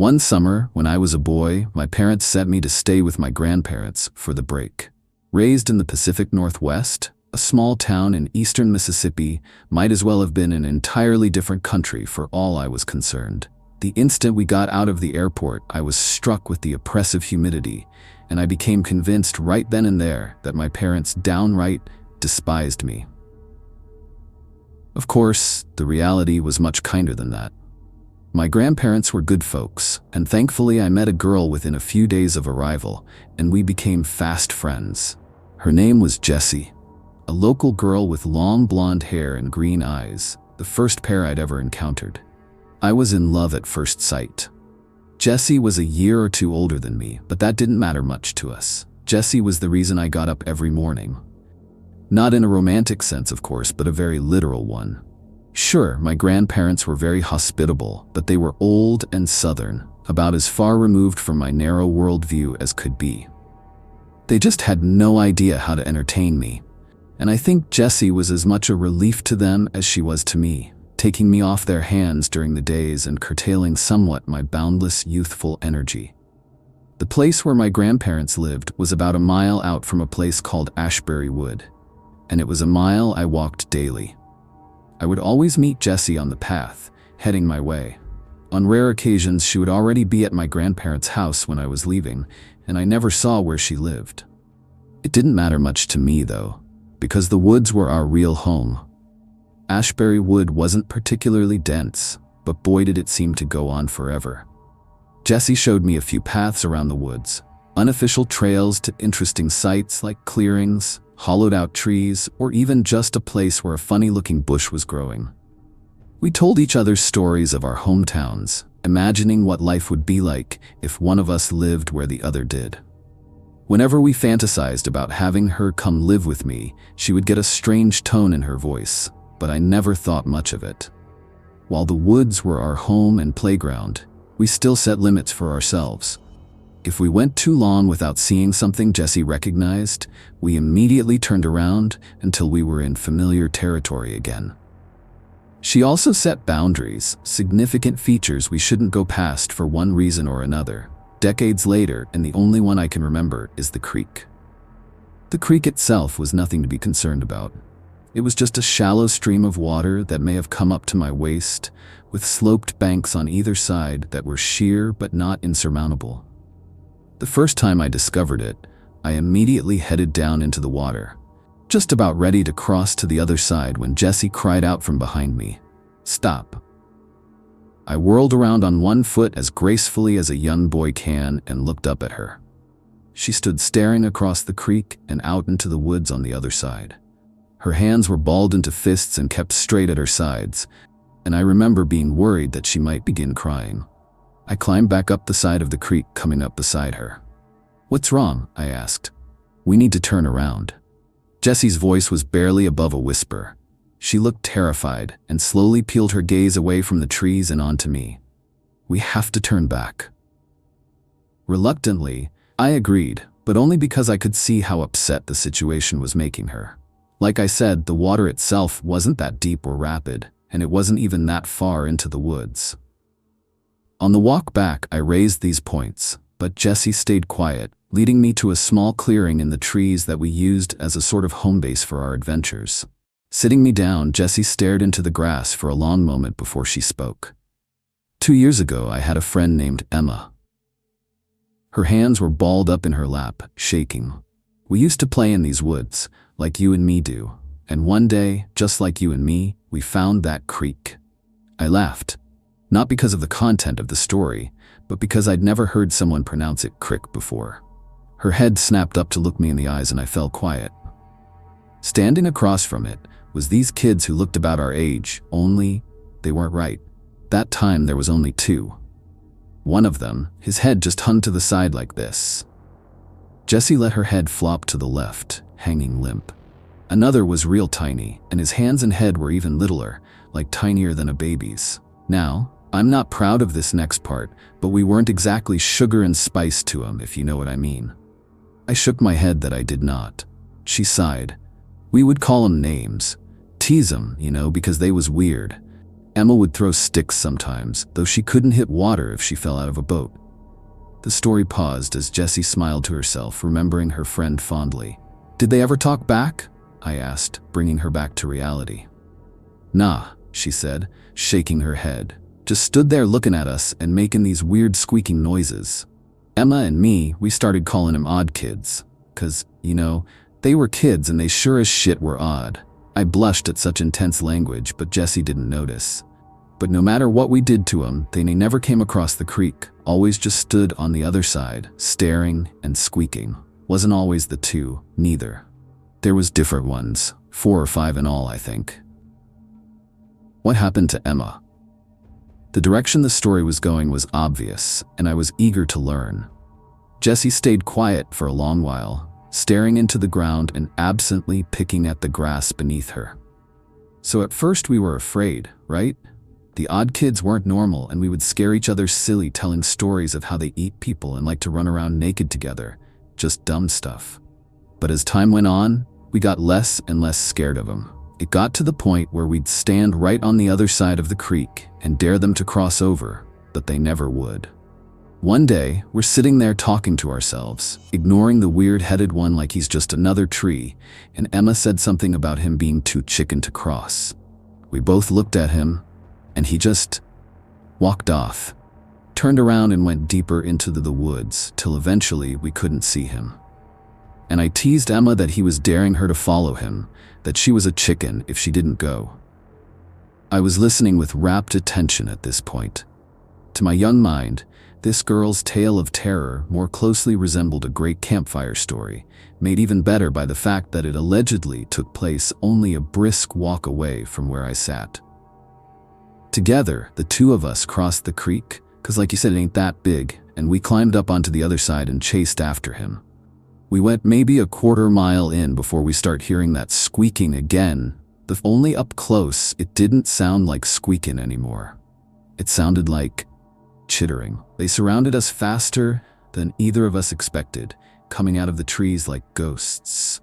One summer, when I was a boy, my parents sent me to stay with my grandparents for the break. Raised in the Pacific Northwest, a small town in eastern Mississippi might as well have been an entirely different country for all I was concerned. The instant we got out of the airport, I was struck with the oppressive humidity, and I became convinced right then and there that my parents downright despised me. Of course, the reality was much kinder than that. My grandparents were good folks, and thankfully I met a girl within a few days of arrival, and we became fast friends. Her name was Jessie, a local girl with long blonde hair and green eyes, the first pair I'd ever encountered. I was in love at first sight. Jessie was a year or two older than me, but that didn't matter much to us. Jessie was the reason I got up every morning. Not in a romantic sense, of course, but a very literal one. Sure, my grandparents were very hospitable, but they were old and southern, about as far removed from my narrow worldview as could be. They just had no idea how to entertain me, and I think Jessie was as much a relief to them as she was to me, taking me off their hands during the days and curtailing somewhat my boundless youthful energy. The place where my grandparents lived was about a mile out from a place called Ashbury Wood, and it was a mile I walked daily. I would always meet Jessie on the path, heading my way. On rare occasions, she would already be at my grandparents' house when I was leaving, and I never saw where she lived. It didn't matter much to me, though, because the woods were our real home. Ashbury Wood wasn't particularly dense, but boy did it seem to go on forever. Jessie showed me a few paths around the woods, unofficial trails to interesting sites like clearings, hollowed-out trees, or even just a place where a funny-looking bush was growing. We told each other stories of our hometowns, imagining what life would be like if one of us lived where the other did. Whenever we fantasized about having her come live with me, she would get a strange tone in her voice, but I never thought much of it. While the woods were our home and playground, we still set limits for ourselves. If we went too long without seeing something Jessie recognized, we immediately turned around until we were in familiar territory again. She also set boundaries, significant features we shouldn't go past for one reason or another. Decades later, and the only one I can remember, is the creek. The creek itself was nothing to be concerned about. It was just a shallow stream of water that may have come up to my waist, with sloped banks on either side that were sheer but not insurmountable. The first time I discovered it, I immediately headed down into the water, just about ready to cross to the other side when Jessie cried out from behind me, "Stop." I whirled around on one foot as gracefully as a young boy can and looked up at her. She stood staring across the creek and out into the woods on the other side. Her hands were balled into fists and kept straight at her sides, and I remember being worried that she might begin crying. I climbed back up the side of the creek, coming up beside her. "What's wrong?" I asked. "We need to turn around." Jessie's voice was barely above a whisper. She looked terrified and slowly peeled her gaze away from the trees and onto me. "We have to turn back." Reluctantly, I agreed, but only because I could see how upset the situation was making her. Like I said, the water itself wasn't that deep or rapid, and it wasn't even that far into the woods. On the walk back, I raised these points, but Jessie stayed quiet, leading me to a small clearing in the trees that we used as a sort of home base for our adventures. Sitting me down, Jessie stared into the grass for a long moment before she spoke. 2 years ago, I had a friend named Emma. Her hands were balled up in her lap, shaking. We used to play in these woods, like you and me do, and one day, just like you and me, we found that creek. I laughed. Not because of the content of the story, but because I'd never heard someone pronounce it crick before. Her head snapped up to look me in the eyes and I fell quiet. Standing across from it was these kids who looked about our age, only they weren't right. That time there was only 2. One of them, his head just hung to the side like this. Jessie let her head flop to the left, hanging limp. Another was real tiny, and his hands and head were even littler, like tinier than a baby's. Now, I'm not proud of this next part, but we weren't exactly sugar and spice to him, if you know what I mean. I shook my head that I did not. She sighed. We would call him names. Tease him, because they was weird. Emma would throw sticks sometimes, though she couldn't hit water if she fell out of a boat. The story paused as Jessie smiled to herself, remembering her friend fondly. "Did they ever talk back?" I asked, bringing her back to reality. "Nah," she said, shaking her head. "Just stood there looking at us and making these weird squeaking noises." Emma and me, we started calling him Oddkids. 'Cause, they were kids and they sure as shit were odd. I blushed at such intense language, but Jessie didn't notice. But no matter what we did to them, they never came across the creek, always just stood on the other side, staring and squeaking. Wasn't always the two, neither. There was different ones, 4 or 5 in all, I think. What happened to Emma? The direction the story was going was obvious, and I was eager to learn. Jessie stayed quiet for a long while, staring into the ground and absently picking at the grass beneath her. So at first we were afraid, right? The Oddkids weren't normal, and we would scare each other silly telling stories of how they eat people and like to run around naked together. Just dumb stuff. But as time went on, we got less and less scared of them. It got to the point where we'd stand right on the other side of the creek and dare them to cross over, but they never would. One day, we're sitting there talking to ourselves, ignoring the weird-headed one like he's just another tree, and Emma said something about him being too chicken to cross. We both looked at him, and he just walked off, turned around and went deeper into the woods, till eventually we couldn't see him. And I teased Emma that he was daring her to follow him, that she was a chicken if she didn't go. I was listening with rapt attention at this point. To my young mind, this girl's tale of terror more closely resembled a great campfire story, made even better by the fact that it allegedly took place only a brisk walk away from where I sat. Together, the two of us crossed the creek, 'cause like you said, it ain't that big, and we climbed up onto the other side and chased after him. We went maybe a quarter mile in before we start hearing that squeaking again. Only up close, it didn't sound like squeaking anymore. It sounded like chittering. They surrounded us faster than either of us expected, coming out of the trees like ghosts.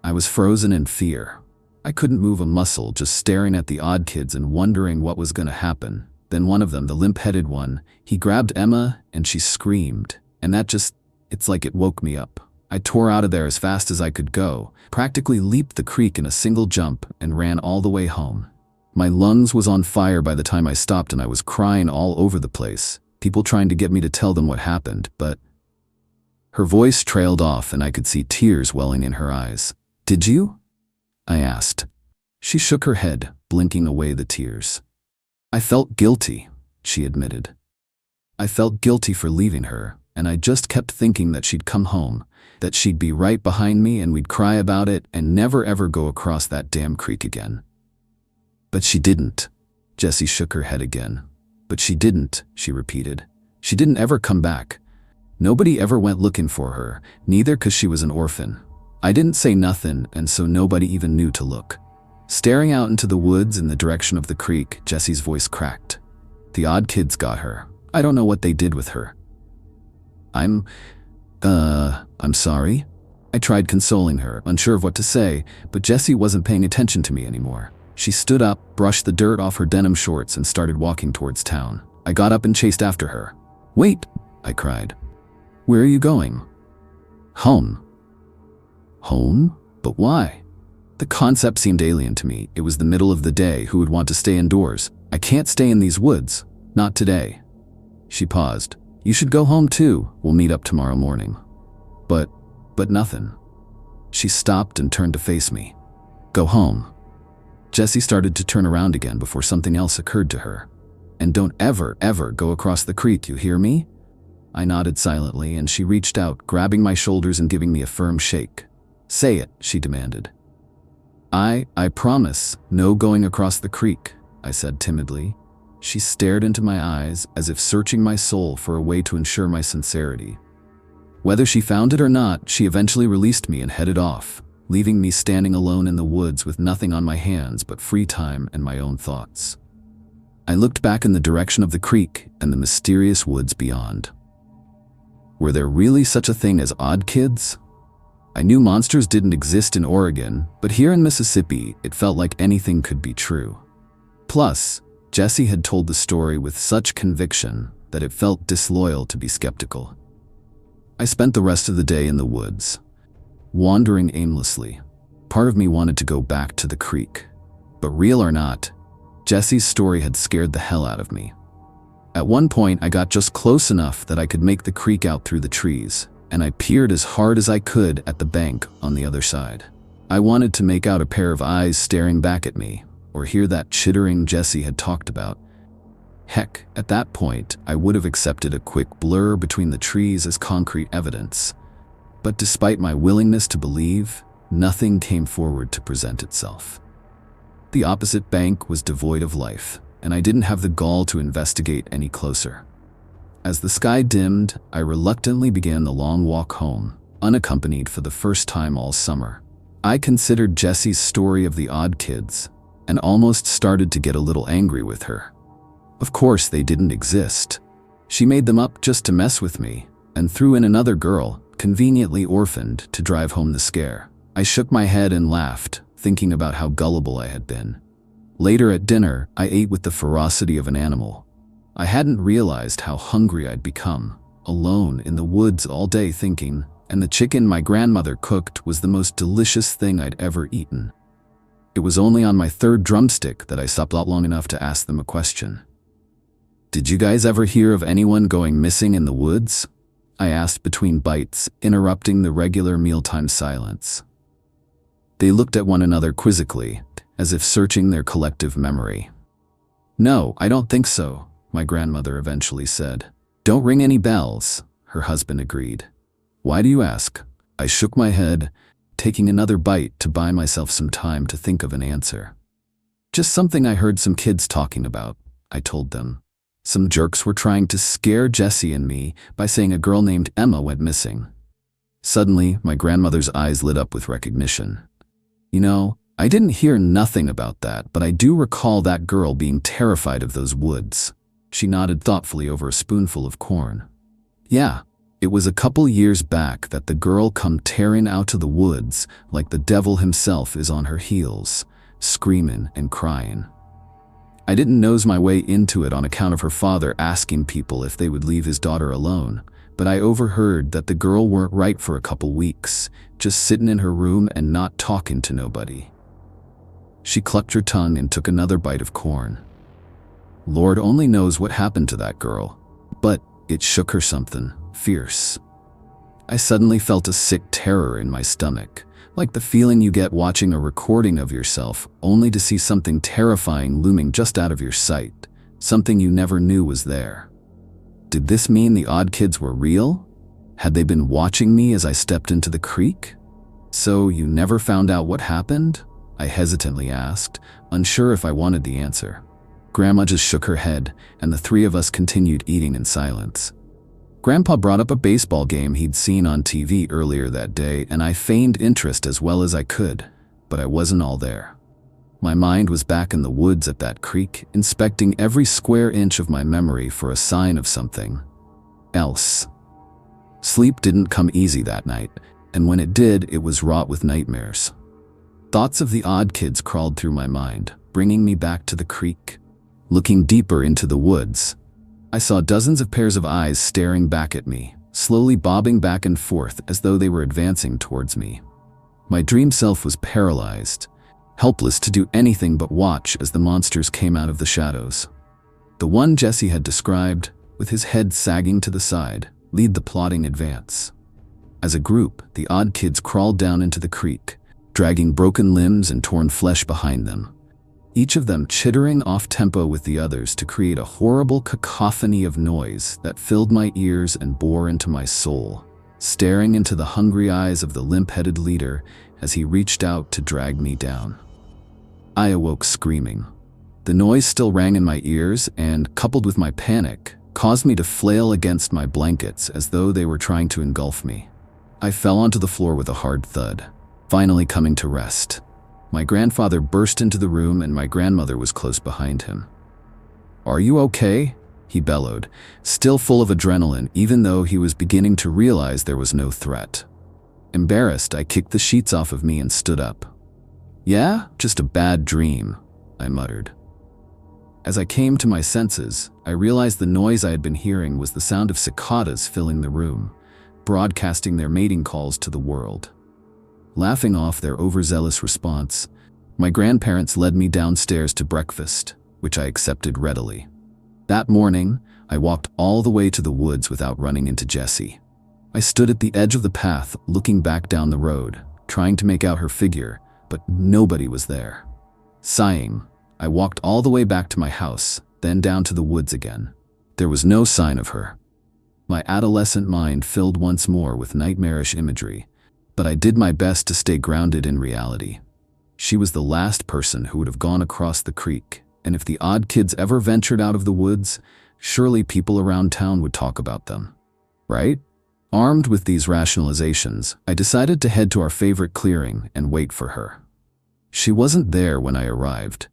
I was frozen in fear. I couldn't move a muscle, just staring at the Oddkids and wondering what was gonna happen. Then one of them, the limp-headed one, he grabbed Emma and she screamed. And it's like it woke me up. I tore out of there as fast as I could go, practically leaped the creek in a single jump, and ran all the way home. My lungs was on fire by the time I stopped, and I was crying all over the place, people trying to get me to tell them what happened, but her voice trailed off and I could see tears welling in her eyes. "Did you?" I asked. She shook her head, blinking away the tears. "I felt guilty," she admitted. "I felt guilty for leaving her, and I just kept thinking that she'd come home, that she'd be right behind me and we'd cry about it and never ever go across that damn creek again." "But she didn't." Jessie shook her head again. "But she didn't," she repeated. "She didn't ever come back. Nobody ever went looking for her, neither 'cause she was an orphan. I didn't say nothing, and so nobody even knew to look." Staring out into the woods in the direction of the creek, Jessie's voice cracked. "The Oddkids got her. I don't know what they did with her." I'm sorry?" I tried consoling her, unsure of what to say, but Jessie wasn't paying attention to me anymore. She stood up, brushed the dirt off her denim shorts, and started walking towards town. I got up and chased after her. "Wait!" I cried. "Where are you going?" "Home." "Home? But why?" The concept seemed alien to me. It was the middle of the day. Who would want to stay indoors? "I can't stay in these woods. Not today." She paused. "You should go home too. We'll meet up tomorrow morning." But nothing. She stopped and turned to face me. "Go home." Jessie started to turn around again before something else occurred to her. "And don't ever go across the creek, you hear me?" I nodded silently, and she reached out, grabbing my shoulders and giving me a firm shake. "Say it," she demanded. I promise, no going across the creek," I said timidly. She stared into my eyes as if searching my soul for a way to ensure my sincerity. Whether she found it or not, she eventually released me and headed off, leaving me standing alone in the woods with nothing on my hands but free time and my own thoughts. I looked back in the direction of the creek and the mysterious woods beyond. Were there really such a thing as Oddkids? I knew monsters didn't exist in Oregon, but here in Mississippi, it felt like anything could be true. Plus, Jesse had told the story with such conviction that it felt disloyal to be skeptical. I spent the rest of the day in the woods, wandering aimlessly. Part of me wanted to go back to the creek. But real or not, Jesse's story had scared the hell out of me. At one point, I got just close enough that I could make the creek out through the trees, and I peered as hard as I could at the bank on the other side. I wanted to make out a pair of eyes staring back at me, or hear that chittering Jesse had talked about. Heck, at that point, I would have accepted a quick blur between the trees as concrete evidence. But despite my willingness to believe, nothing came forward to present itself. The opposite bank was devoid of life, and I didn't have the gall to investigate any closer. As the sky dimmed, I reluctantly began the long walk home, unaccompanied for the first time all summer. I considered Jesse's story of the Oddkids, and almost started to get a little angry with her. Of course, they didn't exist. She made them up just to mess with me, and threw in another girl, conveniently orphaned, to drive home the scare. I shook my head and laughed, thinking about how gullible I had been. Later at dinner, I ate with the ferocity of an animal. I hadn't realized how hungry I'd become, alone in the woods all day thinking, and the chicken my grandmother cooked was the most delicious thing I'd ever eaten. It was only on my third drumstick that I stopped long enough to ask them a question. "Did you guys ever hear of anyone going missing in the woods?" I asked between bites, interrupting the regular mealtime silence. They looked at one another quizzically, as if searching their collective memory. "No, I don't think so," my grandmother eventually said. "Don't ring any bells," her husband agreed. "Why do you ask?" I shook my head, taking another bite to buy myself some time to think of an answer. "Just something I heard some kids talking about," I told them. "Some jerks were trying to scare Jesse and me by saying a girl named Emma went missing." Suddenly, my grandmother's eyes lit up with recognition. "You know, I didn't hear nothing about that, but I do recall that girl being terrified of those woods." She nodded thoughtfully over a spoonful of corn. "Yeah, it was a couple years back that the girl come tearing out of the woods like the devil himself is on her heels, screaming and crying. I didn't nose my way into it on account of her father asking people if they would leave his daughter alone, but I overheard that the girl weren't right for a couple weeks, just sitting in her room and not talking to nobody." She clucked her tongue and took another bite of corn. "Lord only knows what happened to that girl, but it shook her something fierce." I suddenly felt a sick terror in my stomach, like the feeling you get watching a recording of yourself only to see something terrifying looming just out of your sight, something you never knew was there. Did this mean the Oddkids were real? Had they been watching me as I stepped into the creek? "So you never found out what happened?" I hesitantly asked, unsure if I wanted the answer. Grandma just shook her head, and the three of us continued eating in silence. Grandpa brought up a baseball game he'd seen on TV earlier that day, and I feigned interest as well as I could, but I wasn't all there. My mind was back in the woods at that creek, inspecting every square inch of my memory for a sign of something else. Sleep didn't come easy that night, and when it did, it was wrought with nightmares. Thoughts of the Oddkids crawled through my mind, bringing me back to the creek. Looking deeper into the woods, I saw dozens of pairs of eyes staring back at me, slowly bobbing back and forth as though they were advancing towards me. My dream self was paralyzed, helpless to do anything but watch as the monsters came out of the shadows. The one Jesse had described, with his head sagging to the side, lead the plodding advance. As a group, the Oddkids crawled down into the creek, dragging broken limbs and torn flesh behind them, each of them chittering off-tempo with the others to create a horrible cacophony of noise that filled my ears and bore into my soul, staring into the hungry eyes of the limp-headed leader as he reached out to drag me down. I awoke screaming. The noise still rang in my ears and, coupled with my panic, caused me to flail against my blankets as though they were trying to engulf me. I fell onto the floor with a hard thud, finally coming to rest. My grandfather burst into the room and my grandmother was close behind him. "Are you okay?" he bellowed, still full of adrenaline even though he was beginning to realize there was no threat. Embarrassed, I kicked the sheets off of me and stood up. "Yeah, just a bad dream," I muttered. As I came to my senses, I realized the noise I had been hearing was the sound of cicadas filling the room, broadcasting their mating calls to the world. Laughing off their overzealous response, my grandparents led me downstairs to breakfast, which I accepted readily. That morning, I walked all the way to the woods without running into Jessie. I stood at the edge of the path, looking back down the road, trying to make out her figure, but nobody was there. Sighing, I walked all the way back to my house, then down to the woods again. There was no sign of her. My adolescent mind filled once more with nightmarish imagery, but I did my best to stay grounded in reality. She was the last person who would have gone across the creek, and if the Oddkids ever ventured out of the woods, surely people around town would talk about them. Right? Armed with these rationalizations, I decided to head to our favorite clearing and wait for her. She wasn't there when I arrived.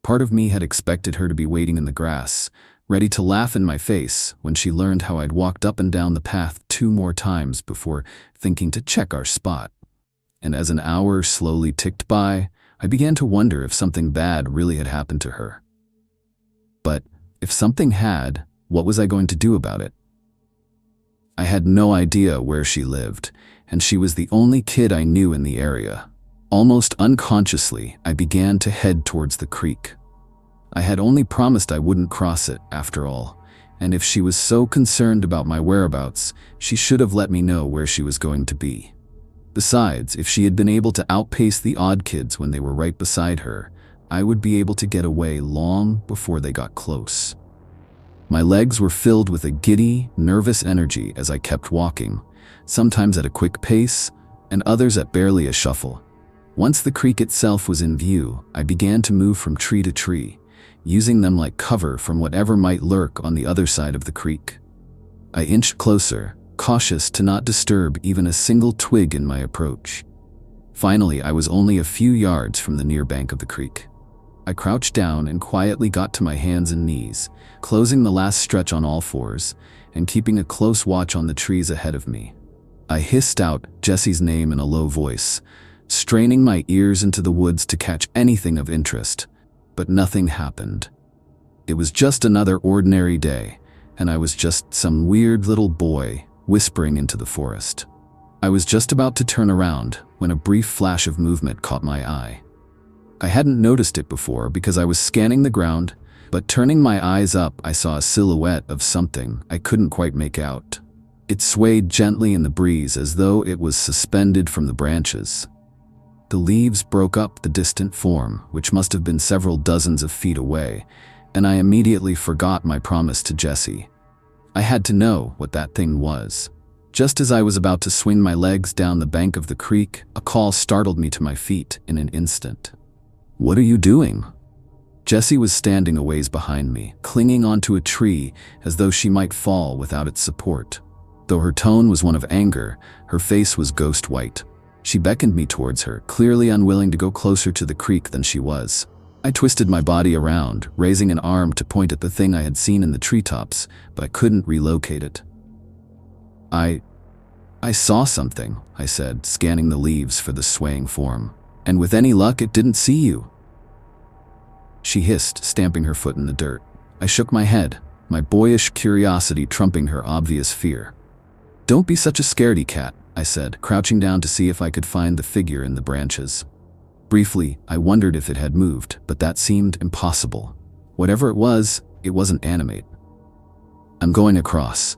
Part of me had expected her to be waiting in the grass, ready to laugh in my face when she learned how I'd walked up and down the path 2 more times before thinking to check our spot. And as an hour slowly ticked by, I began to wonder if something bad really had happened to her. But if something had, what was I going to do about it? I had no idea where she lived, and she was the only kid I knew in the area. Almost unconsciously, I began to head towards the creek. I had only promised I wouldn't cross it, after all, and if she was so concerned about my whereabouts, she should have let me know where she was going to be. Besides, if she had been able to outpace the Oddkids when they were right beside her, I would be able to get away long before they got close. My legs were filled with a giddy, nervous energy as I kept walking, sometimes at a quick pace, and others at barely a shuffle. Once the creek itself was in view, I began to move from tree to tree, using them like cover from whatever might lurk on the other side of the creek. I inched closer, cautious to not disturb even a single twig in my approach. Finally, I was only a few yards from the near bank of the creek. I crouched down and quietly got to my hands and knees, closing the last stretch on all fours and keeping a close watch on the trees ahead of me. I hissed out Jessie's name in a low voice, straining my ears into the woods to catch anything of interest, but nothing happened. It was just another ordinary day, and I was just some weird little boy whispering into the forest. I was just about to turn around when a brief flash of movement caught my eye. I hadn't noticed it before because I was scanning the ground, but turning my eyes up, I saw a silhouette of something I couldn't quite make out. It swayed gently in the breeze as though it was suspended from the branches. The leaves broke up the distant form, which must have been several dozens of feet away, and I immediately forgot my promise to Jessie. I had to know what that thing was. Just as I was about to swing my legs down the bank of the creek, a call startled me to my feet in an instant. "What are you doing?" Jessie was standing a ways behind me, clinging onto a tree as though she might fall without its support. Though her tone was one of anger, her face was ghost white. She beckoned me towards her, clearly unwilling to go closer to the creek than she was. I twisted my body around, raising an arm to point at the thing I had seen in the treetops, but I couldn't relocate it. I saw something," I said, scanning the leaves for the swaying form. "And with any luck, it didn't see you." She hissed, stamping her foot in the dirt. I shook my head, my boyish curiosity trumping her obvious fear. "Don't be such a scaredy cat," I said, crouching down to see if I could find the figure in the branches. Briefly, I wondered if it had moved, but that seemed impossible. Whatever it wasn't animate. "I'm going across."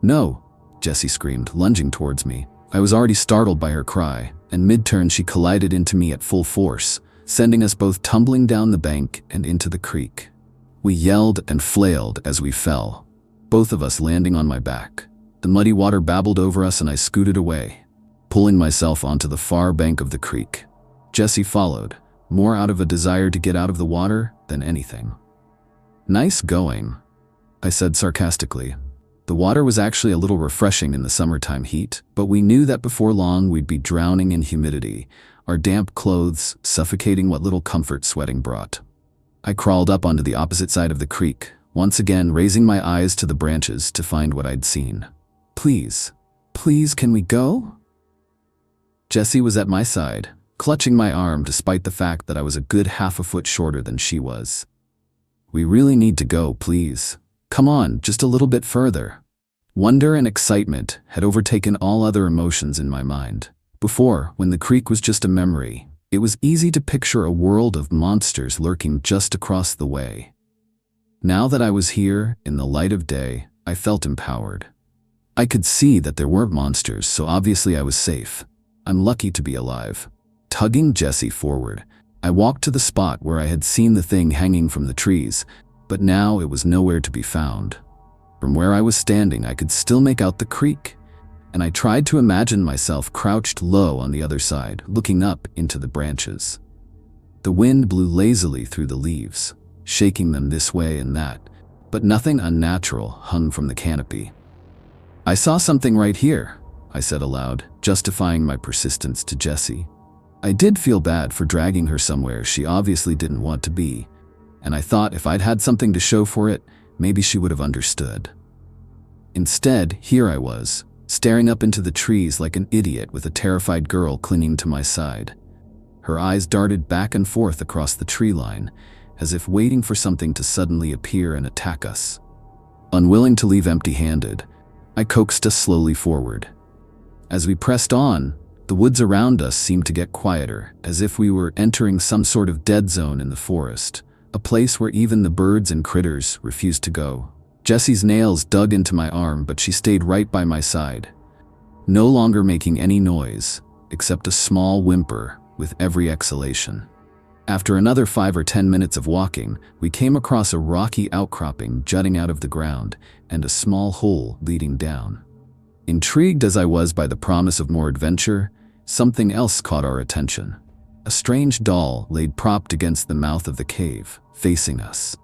"No," Jessie screamed, lunging towards me. I was already startled by her cry, and mid-turn she collided into me at full force, sending us both tumbling down the bank and into the creek. We yelled and flailed as we fell, both of us landing on my back. The muddy water babbled over us and I scooted away, pulling myself onto the far bank of the creek. Jessie followed, more out of a desire to get out of the water than anything. "Nice going," I said sarcastically. The water was actually a little refreshing in the summertime heat, but we knew that before long we'd be drowning in humidity, our damp clothes suffocating what little comfort sweating brought. I crawled up onto the opposite side of the creek, once again raising my eyes to the branches to find what I'd seen. Please, can we go?" Jessie was at my side, clutching my arm despite the fact that I was a good half a foot shorter than she was. We really need to go, please. Come on, just a little bit further. Wonder and excitement had overtaken all other emotions in my mind. Before, when the creek was just a memory, it was easy to picture a world of monsters lurking just across the way. Now that I was here, in the light of day, I felt empowered. I could see that there weren't monsters, so obviously I was safe. I'm lucky to be alive. Tugging Jessie forward, I walked to the spot where I had seen the thing hanging from the trees, but now it was nowhere to be found. From where I was standing, I could still make out the creek, and I tried to imagine myself crouched low on the other side, looking up into the branches. The wind blew lazily through the leaves, shaking them this way and that, but nothing unnatural hung from the canopy. I saw something right here, I said aloud, justifying my persistence to Jessie. I did feel bad for dragging her somewhere she obviously didn't want to be, and I thought if I'd had something to show for it, maybe she would have understood. Instead, here I was, staring up into the trees like an idiot with a terrified girl clinging to my side. Her eyes darted back and forth across the tree line, as if waiting for something to suddenly appear and attack us. Unwilling to leave empty-handed, I coaxed us slowly forward. As we pressed on, the woods around us seemed to get quieter, as if we were entering some sort of dead zone in the forest, a place where even the birds and critters refused to go. Jessie's nails dug into my arm, but she stayed right by my side, no longer making any noise, except a small whimper with every exhalation. After another 5 or 10 minutes of walking, we came across a rocky outcropping jutting out of the ground and a small hole leading down. Intrigued as I was by the promise of more adventure, something else caught our attention. A strange doll laid propped against the mouth of the cave, facing us.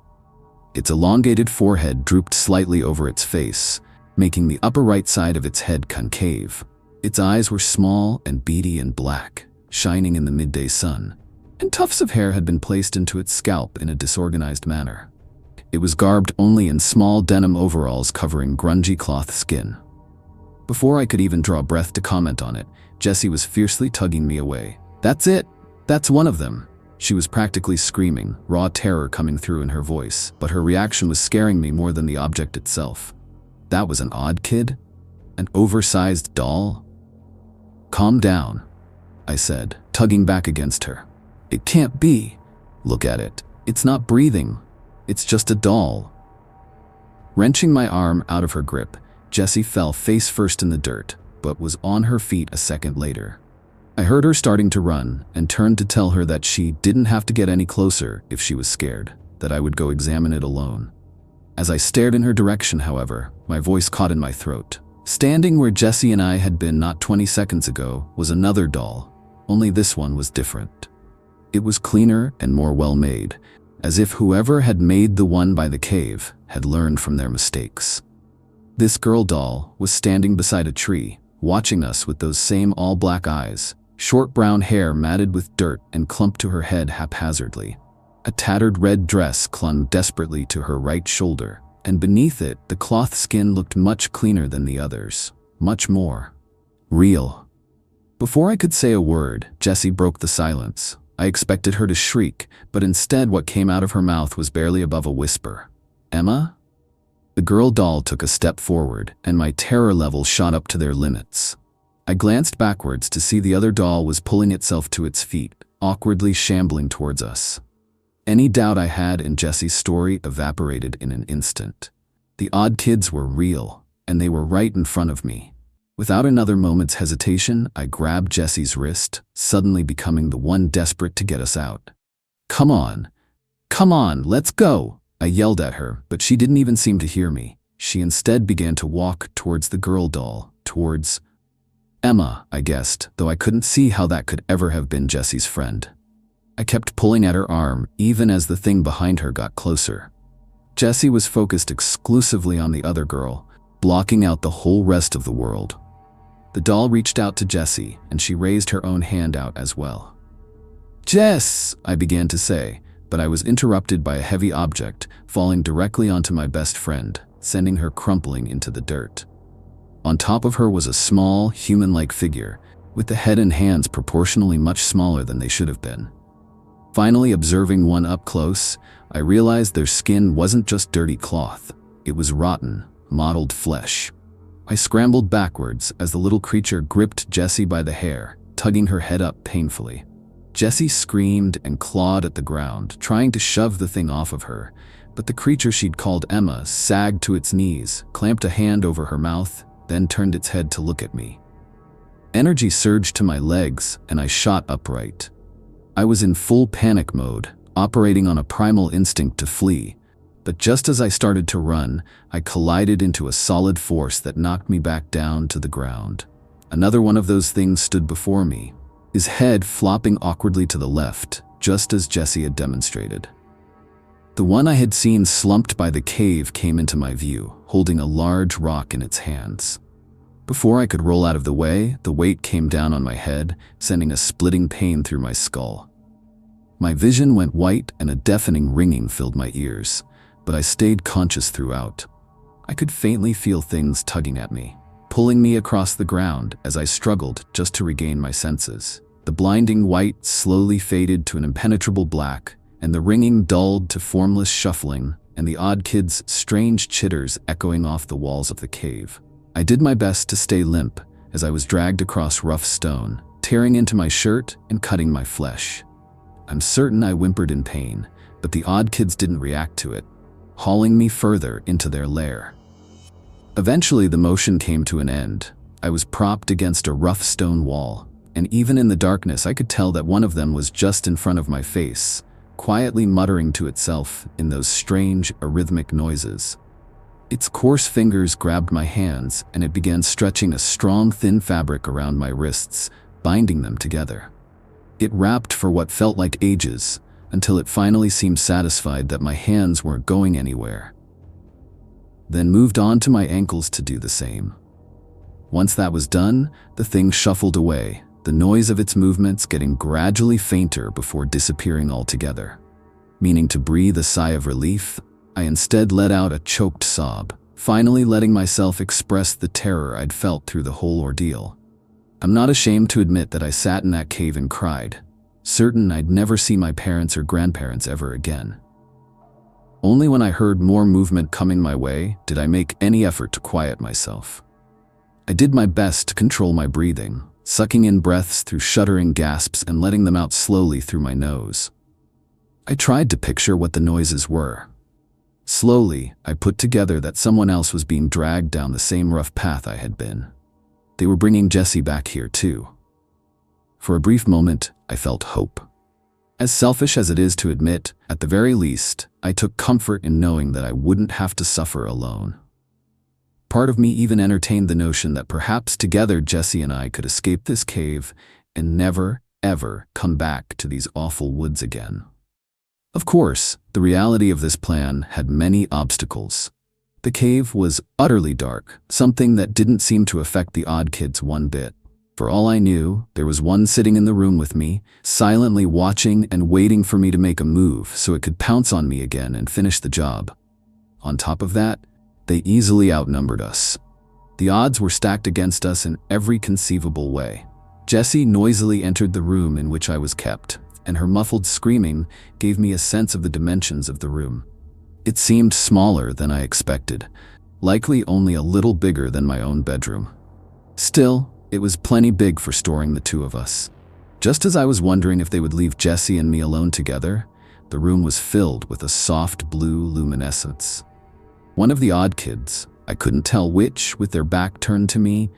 Its elongated forehead drooped slightly over its face, making the upper right side of its head concave. Its eyes were small and beady and black, shining in the midday sun, and tufts of hair had been placed into its scalp in a disorganized manner. It was garbed only in small denim overalls covering grungy cloth skin. Before I could even draw breath to comment on it, Jessie was fiercely tugging me away. "That's it! That's one of them!" She was practically screaming, raw terror coming through in her voice, but her reaction was scaring me more than the object itself. That was an Oddkid? An oversized doll? "Calm down," I said, tugging back against her. "It can't be. Look at it. It's not breathing. It's just a doll." Wrenching my arm out of her grip, Jessie fell face first in the dirt, but was on her feet a second later. I heard her starting to run and turned to tell her that she didn't have to get any closer if she was scared, that I would go examine it alone. As I stared in her direction, however, my voice caught in my throat. Standing where Jessie and I had been not 20 seconds ago was another doll, only this one was different. It was cleaner and more well-made, as if whoever had made the one by the cave had learned from their mistakes. This girl doll was standing beside a tree, watching us with those same all-black eyes, short brown hair matted with dirt and clumped to her head haphazardly. A tattered red dress clung desperately to her right shoulder, and beneath it, the cloth skin looked much cleaner than the others, much more real. Before I could say a word, Jessie broke the silence. I expected her to shriek, but instead what came out of her mouth was barely above a whisper. "Emma?" The girl doll took a step forward, and my terror level shot up to their limits. I glanced backwards to see the other doll was pulling itself to its feet, awkwardly shambling towards us. Any doubt I had in Jessie's story evaporated in an instant. The Oddkids were real, and they were right in front of me. Without another moment's hesitation, I grabbed Jessie's wrist, suddenly becoming the one desperate to get us out. Come on, let's go!" I yelled at her, but she didn't even seem to hear me. She instead began to walk towards the girl doll, towards Emma, I guessed, though I couldn't see how that could ever have been Jessie's friend. I kept pulling at her arm, even as the thing behind her got closer. Jessie was focused exclusively on the other girl, blocking out the whole rest of the world. The doll reached out to Jessie, and she raised her own hand out as well. "Jess," I began to say, but I was interrupted by a heavy object falling directly onto my best friend, sending her crumpling into the dirt. On top of her was a small, human-like figure, with the head and hands proportionally much smaller than they should have been. Finally observing one up close, I realized their skin wasn't just dirty cloth. It was rotten, mottled flesh. I scrambled backwards as the little creature gripped Jessie by the hair, tugging her head up painfully. Jessie screamed and clawed at the ground, trying to shove the thing off of her, but the creature she'd called Emma sagged to its knees, clamped a hand over her mouth, then turned its head to look at me. Energy surged to my legs, and I shot upright. I was in full panic mode, operating on a primal instinct to flee, but just as I started to run, I collided into a solid force that knocked me back down to the ground. Another one of those things stood before me, his head flopping awkwardly to the left, just as Jessie had demonstrated. The one I had seen slumped by the cave came into my view, holding a large rock in its hands. Before I could roll out of the way, the weight came down on my head, sending a splitting pain through my skull. My vision went white and a deafening ringing filled my ears, but I stayed conscious throughout. I could faintly feel things tugging at me, pulling me across the ground as I struggled just to regain my senses. The blinding white slowly faded to an impenetrable black, and the ringing dulled to formless shuffling, and the Oddkids' strange chitters echoing off the walls of the cave. I did my best to stay limp as I was dragged across rough stone, tearing into my shirt and cutting my flesh. I'm certain I whimpered in pain, but the Oddkids didn't react to it, hauling me further into their lair. Eventually, the motion came to an end. I was propped against a rough stone wall, and even in the darkness I could tell that one of them was just in front of my face, quietly muttering to itself in those strange, arrhythmic noises. Its coarse fingers grabbed my hands, and it began stretching a strong, thin fabric around my wrists, binding them together. It wrapped for what felt like ages, until it finally seemed satisfied that my hands weren't going anywhere. Then moved on to my ankles to do the same. Once that was done, the thing shuffled away, the noise of its movements getting gradually fainter before disappearing altogether. Meaning to breathe a sigh of relief, I instead let out a choked sob, finally letting myself express the terror I'd felt through the whole ordeal. I'm not ashamed to admit that I sat in that cave and cried, certain I'd never see my parents or grandparents ever again. Only when I heard more movement coming my way did I make any effort to quiet myself. I did my best to control my breathing, sucking in breaths through shuddering gasps and letting them out slowly through my nose. I tried to picture what the noises were. Slowly, I put together that someone else was being dragged down the same rough path I had been. They were bringing Jessie back here too. For a brief moment, I felt hope. As selfish as it is to admit, at the very least, I took comfort in knowing that I wouldn't have to suffer alone. Part of me even entertained the notion that perhaps together Jessie and I could escape this cave and never, ever come back to these awful woods again. Of course, the reality of this plan had many obstacles. The cave was utterly dark, something that didn't seem to affect the Oddkids one bit. For all I knew, there was one sitting in the room with me, silently watching and waiting for me to make a move so it could pounce on me again and finish the job. On top of that, they easily outnumbered us. The odds were stacked against us in every conceivable way. Jessie noisily entered the room in which I was kept, and her muffled screaming gave me a sense of the dimensions of the room. It seemed smaller than I expected, likely only a little bigger than my own bedroom. Still, it was plenty big for storing the two of us. Just as I was wondering if they would leave Jessie and me alone together, the room was filled with a soft blue luminescence. One of the Oddkids, I couldn't tell which, with their back turned to me,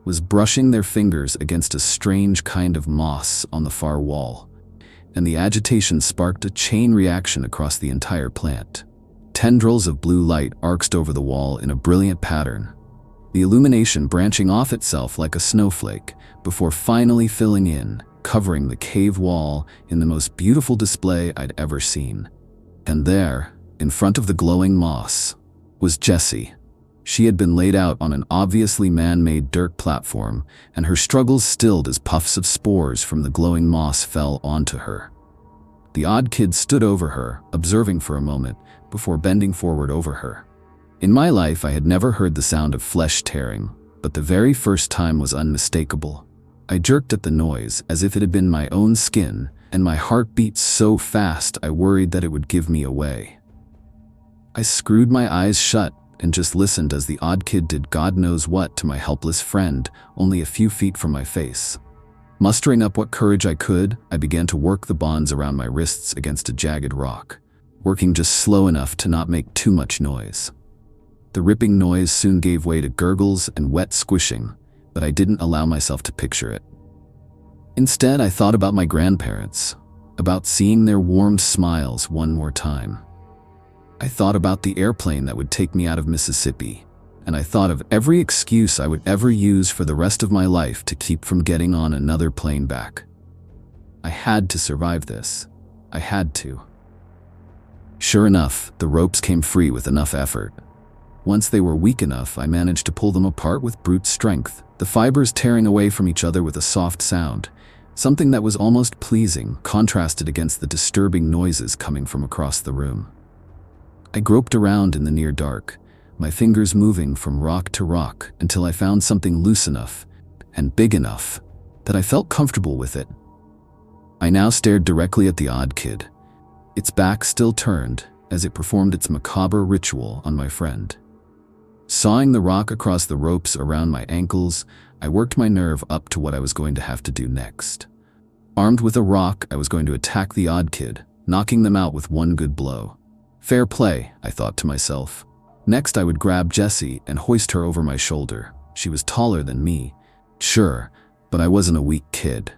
was brushing their fingers against a strange kind of moss on the far wall, and the agitation sparked a chain reaction across the entire plant. Tendrils of blue light arced over the wall in a brilliant pattern, the illumination branching off itself like a snowflake before finally filling in, covering the cave wall in the most beautiful display I'd ever seen. And there, in front of the glowing moss, was Jessie. She had been laid out on an obviously man-made dirt platform, and her struggles stilled as puffs of spores from the glowing moss fell onto her. The Oddkid stood over her, observing for a moment, before bending forward over her. In my life, I had never heard the sound of flesh tearing, but the very first time was unmistakable. I jerked at the noise as if it had been my own skin, and my heart beat so fast I worried that it would give me away. I screwed my eyes shut and just listened as the odd kid did God knows what to my helpless friend only a few feet from my face. Mustering up what courage I could, I began to work the bonds around my wrists against a jagged rock, working just slow enough to not make too much noise. The ripping noise soon gave way to gurgles and wet squishing, but I didn't allow myself to picture it. Instead, I thought about my grandparents, about seeing their warm smiles one more time. I thought about the airplane that would take me out of Mississippi, and I thought of every excuse I would ever use for the rest of my life to keep from getting on another plane back. I had to survive this. I had to. Sure enough, the ropes came free with enough effort. Once they were weak enough, I managed to pull them apart with brute strength, the fibers tearing away from each other with a soft sound, something that was almost pleasing, contrasted against the disturbing noises coming from across the room. I groped around in the near dark, my fingers moving from rock to rock until I found something loose enough and big enough that I felt comfortable with it. I now stared directly at the odd kid, its back still turned as it performed its macabre ritual on my friend. Sawing the rock across the ropes around my ankles, I worked my nerve up to what I was going to have to do next. Armed with a rock, I was going to attack the odd kid, knocking them out with one good blow. Fair play, I thought to myself. Next, I would grab Jessie and hoist her over my shoulder. She was taller than me, sure, but I wasn't a weak kid.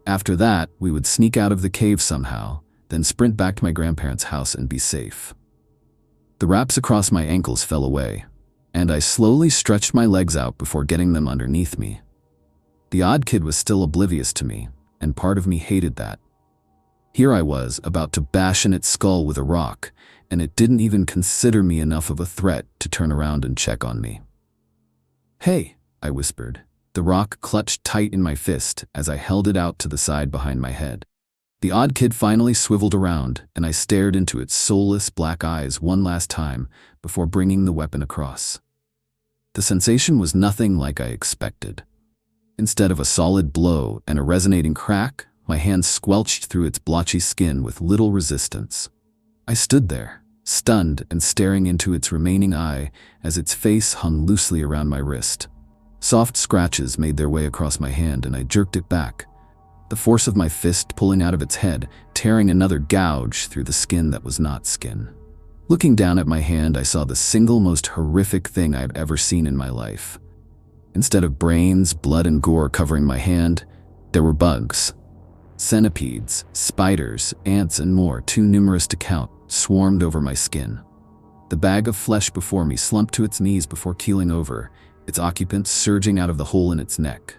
After that, we would sneak out of the cave somehow, then sprint back to my grandparents' house and be safe. The wraps across my ankles fell away, and I slowly stretched my legs out before getting them underneath me. The odd kid was still oblivious to me, and part of me hated that. Here I was, about to bash in its skull with a rock, and it didn't even consider me enough of a threat to turn around and check on me. "Hey," I whispered, the rock clutched tight in my fist as I held it out to the side behind my head. The odd kid finally swiveled around, and I stared into its soulless black eyes one last time before bringing the weapon across. The sensation was nothing like I expected. Instead of a solid blow and a resonating crack, my hand squelched through its blotchy skin with little resistance. I stood there, stunned and staring into its remaining eye as its face hung loosely around my wrist. Soft scratches made their way across my hand, and I jerked it back, the force of my fist pulling out of its head, tearing another gouge through the skin that was not skin. Looking down at my hand, I saw the single most horrific thing I've ever seen in my life. Instead of brains, blood, and gore covering my hand, there were bugs. Centipedes, spiders, ants, and more, too numerous to count, swarmed over my skin. The bag of flesh before me slumped to its knees before keeling over, its occupant surging out of the hole in its neck.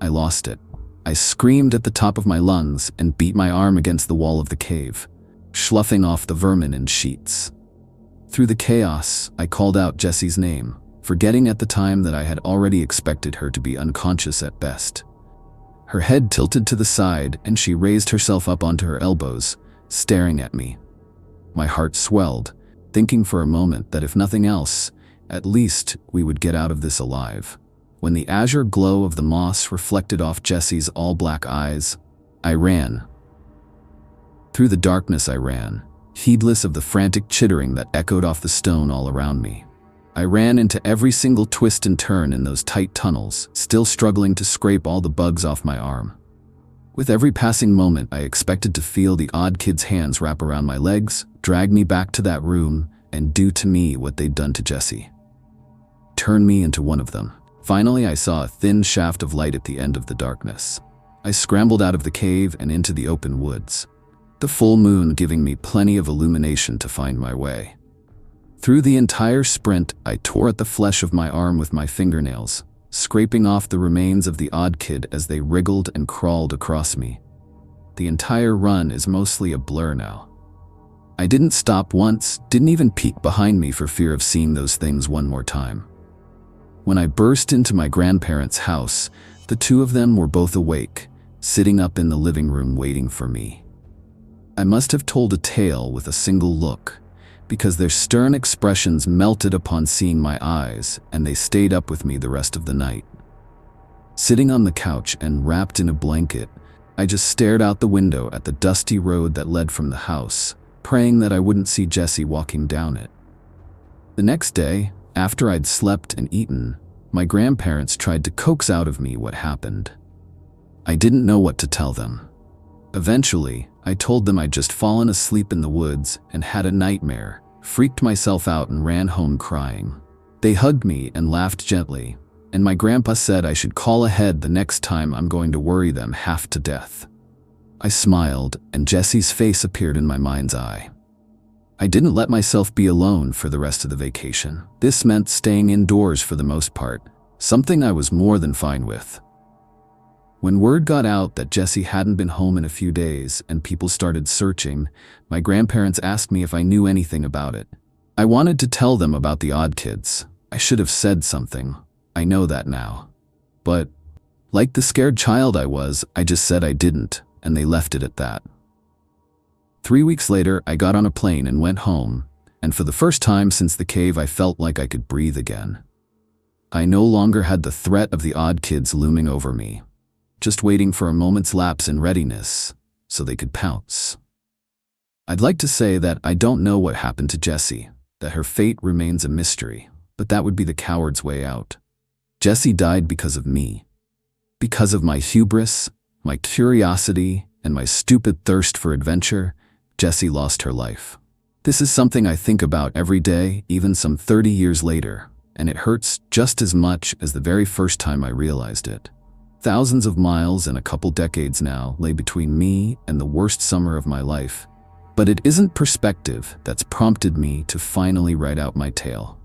I lost it. I screamed at the top of my lungs and beat my arm against the wall of the cave, sloughing off the vermin in sheets. Through the chaos, I called out Jessie's name, forgetting at the time that I had already expected her to be unconscious at best. Her head tilted to the side, and she raised herself up onto her elbows, staring at me. My heart swelled, thinking for a moment that if nothing else, at least we would get out of this alive. When the azure glow of the moss reflected off Jessie's all-black eyes, I ran. Through the darkness I ran, heedless of the frantic chittering that echoed off the stone all around me. I ran into every single twist and turn in those tight tunnels, still struggling to scrape all the bugs off my arm. With every passing moment, I expected to feel the odd kid's hands wrap around my legs, drag me back to that room, and do to me what they'd done to Jessie. Turn me into one of them. Finally, I saw a thin shaft of light at the end of the darkness. I scrambled out of the cave and into the open woods, the full moon giving me plenty of illumination to find my way. Through the entire sprint, I tore at the flesh of my arm with my fingernails, scraping off the remains of the odd kid as they wriggled and crawled across me. The entire run is mostly a blur now. I didn't stop once, didn't even peek behind me for fear of seeing those things one more time. When I burst into my grandparents' house, the two of them were both awake, sitting up in the living room waiting for me. I must have told a tale with a single look, because their stern expressions melted upon seeing my eyes, and they stayed up with me the rest of the night. Sitting on the couch and wrapped in a blanket, I just stared out the window at the dusty road that led from the house, praying that I wouldn't see Jessie walking down it. The next day, after I'd slept and eaten, my grandparents tried to coax out of me what happened. I didn't know what to tell them. Eventually, I told them I'd just fallen asleep in the woods and had a nightmare, freaked myself out and ran home crying. They hugged me and laughed gently, and my grandpa said I should call ahead the next time I'm going to worry them half to death. I smiled, and Jessie's face appeared in my mind's eye. I didn't let myself be alone for the rest of the vacation. This meant staying indoors for the most part, something I was more than fine with. When word got out that Jessie hadn't been home in a few days and people started searching, my grandparents asked me if I knew anything about it. I wanted to tell them about the Oddkids. I should have said something. I know that now. But, like the scared child I was, I just said I didn't, and they left it at that. 3 weeks later, I got on a plane and went home, and for the first time since the cave I felt like I could breathe again. I no longer had the threat of the Oddkids looming over me, just waiting for a moment's lapse in readiness so they could pounce. I'd like to say that I don't know what happened to Jessie, that her fate remains a mystery, but that would be the coward's way out. Jessie died because of me. Because of my hubris, my curiosity, and my stupid thirst for adventure, Jessie lost her life. This is something I think about every day, even some 30 years later, and it hurts just as much as the very first time I realized it. Thousands of miles and a couple decades now lay between me and the worst summer of my life, but it isn't perspective that's prompted me to finally write out my tale.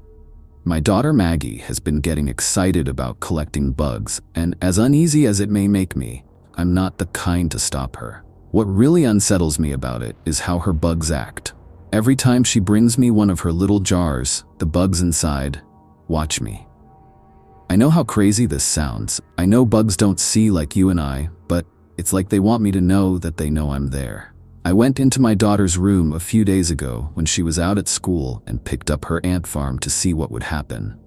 My daughter Maggie has been getting excited about collecting bugs, and as uneasy as it may make me, I'm not the kind to stop her. What really unsettles me about it is how her bugs act. Every time she brings me one of her little jars, the bugs inside watch me. I know how crazy this sounds. I know bugs don't see like you and I, but it's like they want me to know that they know I'm there. I went into my daughter's room a few days ago when she was out at school and picked up her ant farm to see what would happen.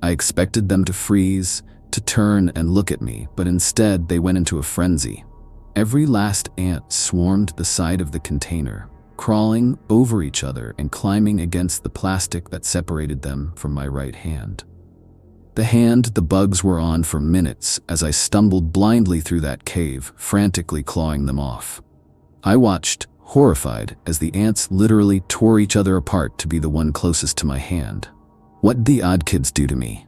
I expected them to freeze, to turn and look at me, but instead they went into a frenzy. Every last ant swarmed the side of the container, crawling over each other and climbing against the plastic that separated them from my right hand. The hand the bugs were on for minutes as I stumbled blindly through that cave, frantically clawing them off. I watched, horrified, as the ants literally tore each other apart to be the one closest to my hand. What did the Oddkids do to me?